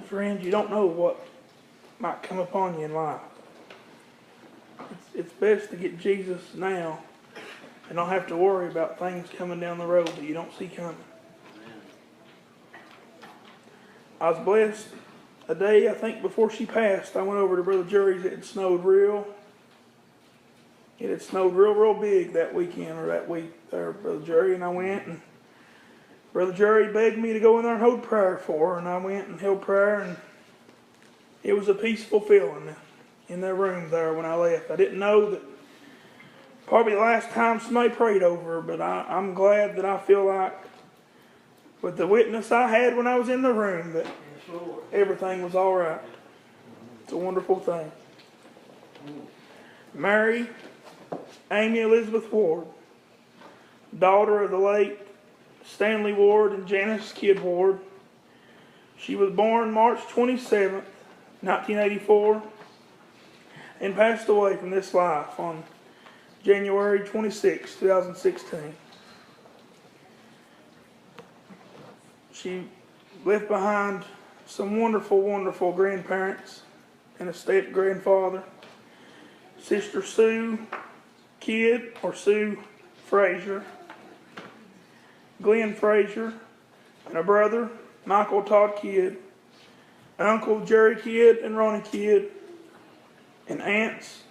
Friends, you don't know what might come upon you in life. It's best to get Jesus now and not have to worry about things coming down the road that you don't see coming. I was blessed a day, I think, before she passed. I went over to Brother Jerry's. It had snowed real big that weekend or that week there, Brother Jerry. And I went, and Brother Jerry begged me to go in there and hold prayer for her. And I went and held prayer, and it was a peaceful feeling in their room there when I left. I didn't know that probably the last time somebody prayed over her, but I'm glad that I feel like with the witness I had when I was in the room that everything was all right. It's a wonderful thing. Mary Amy Elizabeth Ward, daughter of the late Stanley Ward and Janice Kidd Ward. She was born March 27th, 1984, and passed away from this life on January 26, 2016. She left behind some wonderful, wonderful grandparents and a step-grandfather. Sister Sue Kidd, or Sue Frazier, Glenn Frazier, and a brother, Michael Todd Kidd, Uncle Jerry Kidd and Ronnie Kidd, and aunts,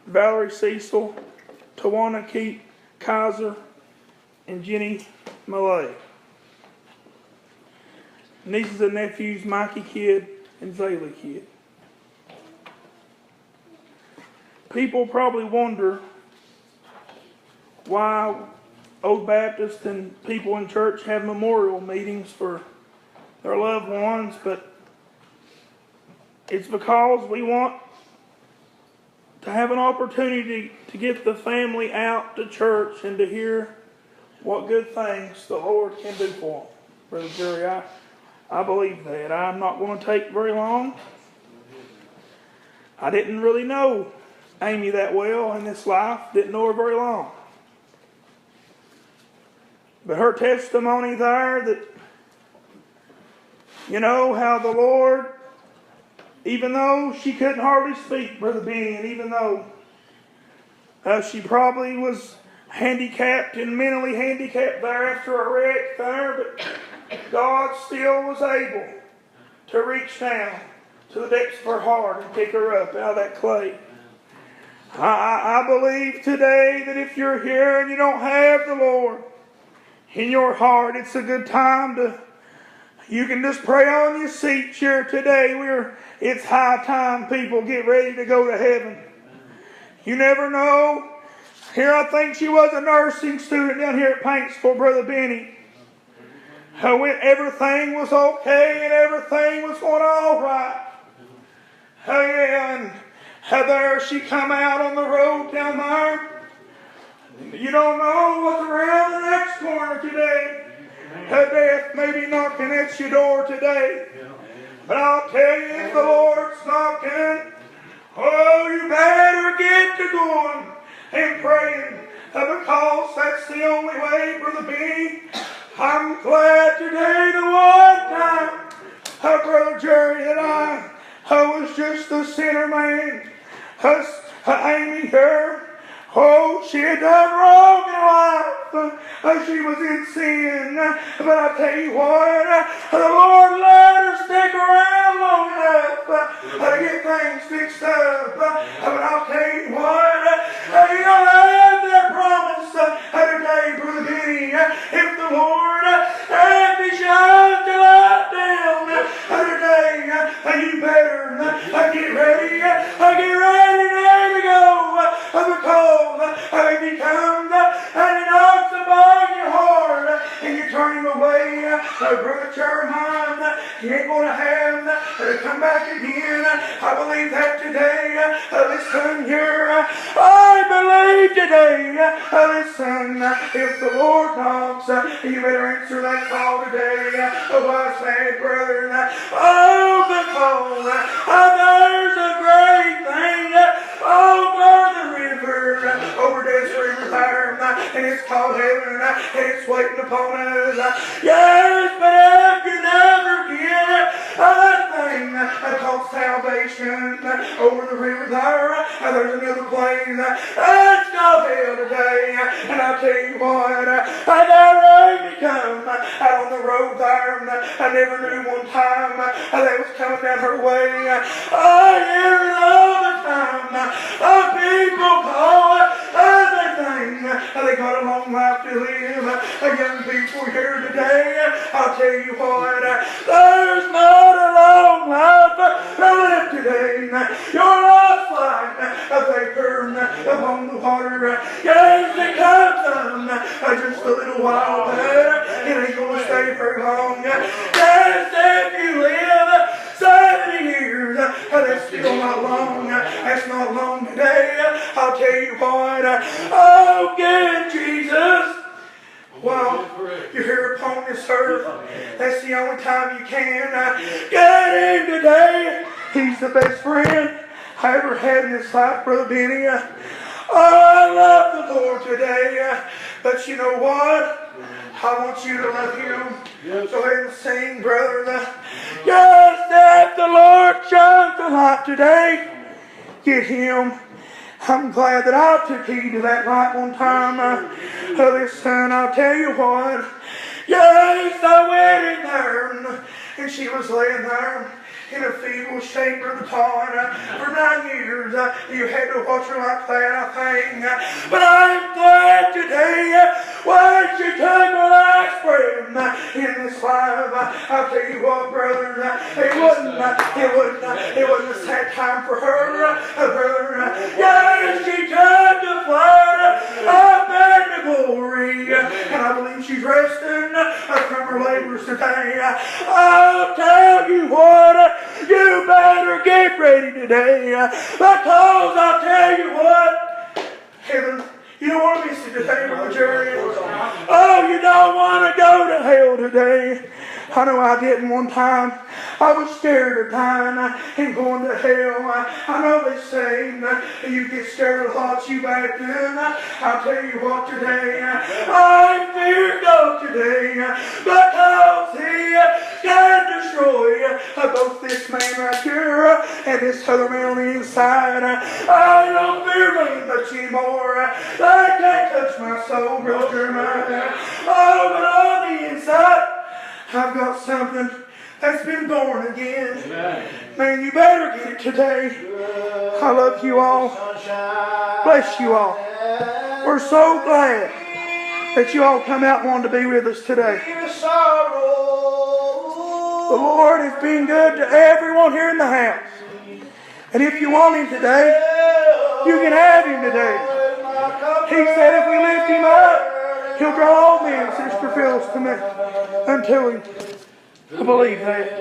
Valerie Cecil, Tawana Keat Kaiser, and Jenny Millay. Nieces and nephews, Mikey Kidd and Zaylee Kidd. People probably wonder why Old Baptists and people in church have memorial meetings for their loved ones, but it's because we want to have an opportunity to get the family out to church and to hear what good things the Lord can do for them. Brother Jerry, I believe that. I'm not going to take very long. I didn't really know Amy that well in this life. Didn't know her very long. But her testimony there that, how the Lord, even though she couldn't hardly speak, Brother Benny, and even though she probably was handicapped and mentally handicapped there after a wreck there, but God still was able to reach down to the depths of her heart and pick her up out of that clay. I believe today that if you're here and you don't have the Lord in your heart, it's a good time you can just pray on your seats here today. It's high time people get ready to go to heaven. You never know. Here I think she was a nursing student down here at Paintsville, Brother Benny. When everything was okay and everything was going all right. And there she come out on the road down there. You don't know what's around the next corner today. Death may be knocking at your door today. But I'll tell you, if the Lord's knocking, you better get to going and praying. Because that's the only way, Brother Benny. I'm glad today the one time, Brother Jerry, that I was just a sinner man. Amy here. She had done wrong in life. She was in sin. But I tell you what, the Lord let her stick around long enough to get things fixed up. But I'll tell you what, you'll have that promise today, Brother Benny. If the Lord, if He shines the light down today, you better get ready. Get ready now to go. Because if He comes and He knocks upon your heart and you turn Him away, Brother Jeremiah, He ain't going to have to come back again. I believe that today. Listen here. I believe today. Listen, if the Lord knocks, you better answer that call today. What's that, brethren? Because there's a great thing over the river, over this river there, and it's called heaven, and it's waiting upon us. Yes, but if you never get that There's another place that's called hell today. And I tell you what, that rain come out on the road there. I never knew one time they was coming down her way. I hear it all the time. People call everything. They got a long life to live. Young people here today, I'll tell you what, there's not a long life to live today. Your life's like a vapor upon the water. Yes, it comes just a little while, but it ain't gonna stay very long. Yes, if you live 70 years, that's still not long. That's not long today. I'll tell you what, oh, get Jesus. While you're here upon this earth, that's the only time you can get him today. He's the best friend I ever had in this life, Brother Benny. Oh, I love the Lord today. But you know what? I want you to love him. Yes. Go ahead and sing, brother. Just if the Lord shines the light today, get him. I'm glad that I took heed to that light one time. Listen, I'll tell you what. Yes, I went in there, and she was laying there in a feeble shape, Brother Todd. For 9 years, you had to watch her like that, I think. But I'm glad today when she took her last breath in this life. I'll tell you what, brother, it wasn't a sad time for her, brother. Yes, she took the flight up into glory, and I believe she's resting from her labors today. I'll tell you what, you better get ready today, because I'll tell you what, heaven, you don't want to miss it today, Brother Jerry. Oh, you don't want to go to hell today. I know I didn't one time. I was scared of dying and going to hell. I know they say you get scared of lots you back then. I'll tell you what today, I fear God today, because he can destroy both this man right here and this other man on the inside. I don't fear me much anymore. They can't touch my soul, Brother Jeremiah. Oh, but on the inside, I've got something that's been born again. Amen. Man, you better get it today. I love you all. Bless you all. We're so glad that you all come out and wanted to be with us today. The Lord has been good to everyone here in the house. And if you want him today, you can have him today. He said if we lift him up, he'll draw all men, Sister Phyllis, to me, unto him. I believe that.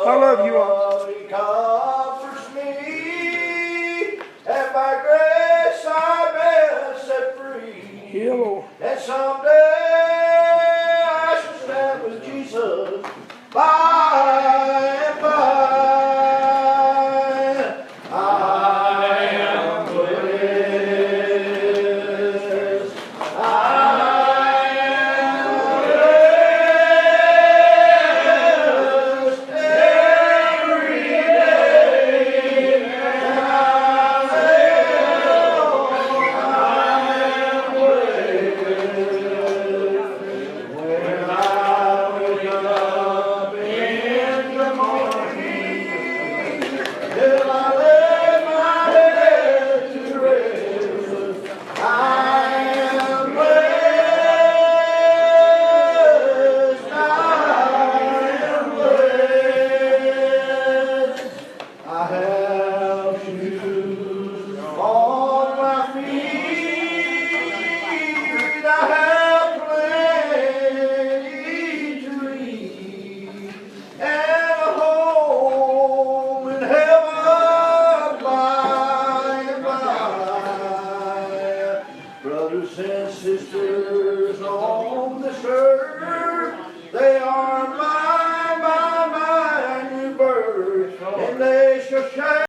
I love you all. He comforts me, and by grace I've been set free. Yeah, Lord. And someday